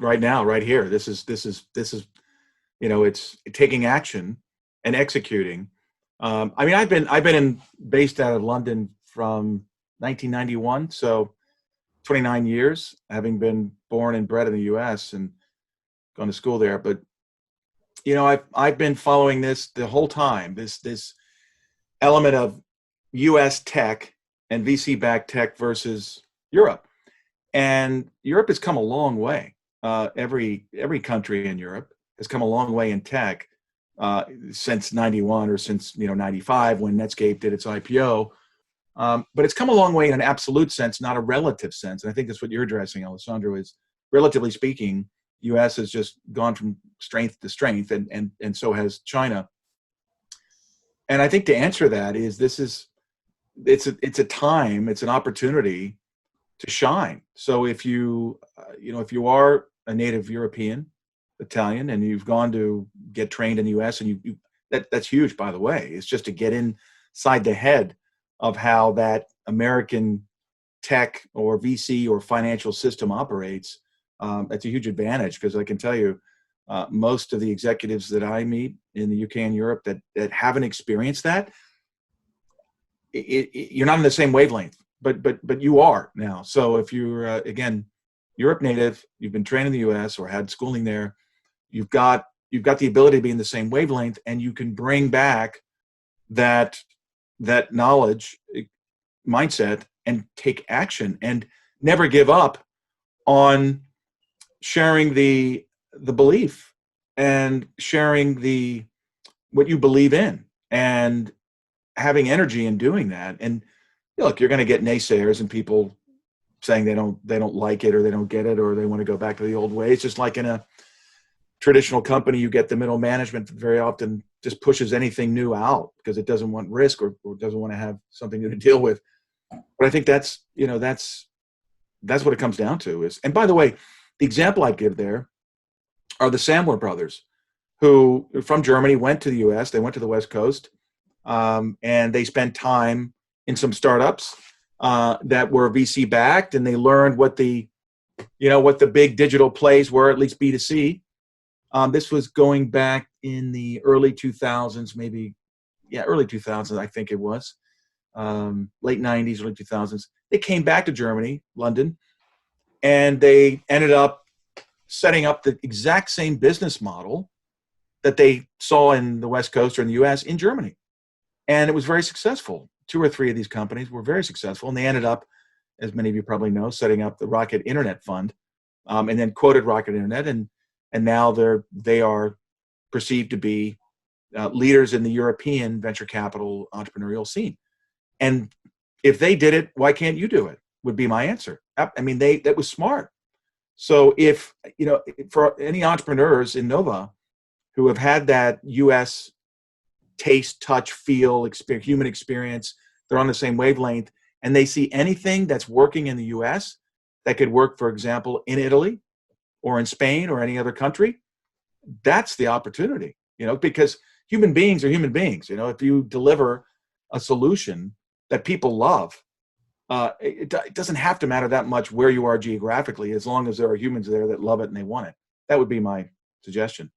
right now, right here. This is, it's taking action and executing. I mean, I've been based out of London from 1991. So 29 years, having been born and bred in the US and gone to school there. But, I've been following this the whole time, this element of US tech and VC-backed tech versus Europe. And Europe has come a long way. Every country in Europe has come a long way in tech since 91 or since 95 when Netscape did its IPO. But it's come a long way in an absolute sense, not a relative sense. And I think that's what you're addressing, Alessandro, is relatively speaking, US has just gone from strength to strength, and so has China. And I think to answer that is it's a time, it's an opportunity to shine. So if you are a native European, Italian, and you've gone to get trained in the US, and that's huge, by the way. It's just to get inside the head of how that American tech or VC or financial system operates. That's a huge advantage, because I can tell you, most of the executives that I meet in the UK and Europe that haven't experienced that, you're not in the same wavelength, but you are now. So if you're again Europe native, you've been trained in the US or had schooling there, you've got the ability to be in the same wavelength, and you can bring back that knowledge, mindset, and take action, and never give up on sharing the belief and sharing what you believe in, and having energy in doing that. And look, you're going to get naysayers and people saying they don't like it, or they don't get it, or they want to go back to the old ways. Just like in a traditional company, you get the middle management that very often just pushes anything new out because it doesn't want risk, or doesn't want to have something new to deal with. But I think that's what it comes down to. And by the way, the example I give there are the Sandler brothers, who from Germany went to the US. They went to the West Coast, and they spent time in some startups that were VC backed, and they learned what the big digital plays were, at least B2C. This was going back in the early 2000s, early 2000s, I think it was, late 90s, early 2000s. They came back to Germany, London, and they ended up setting up the exact same business model that they saw in the West Coast or in the US in Germany. And it was very successful. 2 or 3 of these companies were very successful, and they ended up, as many of you probably know, setting up the Rocket Internet Fund, and then quoted Rocket Internet, and now they are perceived to be leaders in the European venture capital entrepreneurial scene. And if they did it, why can't you do it? Would be my answer. I mean, that was smart. So if, for any entrepreneurs in Nova who have had that US taste, touch, feel, human experience, they're on the same wavelength, and they see anything that's working in the US that could work, for example, in Italy or in Spain or any other country, that's the opportunity, because human beings are human beings. If you deliver a solution that people love, it doesn't have to matter that much where you are geographically, as long as there are humans there that love it and they want it. That would be my suggestion.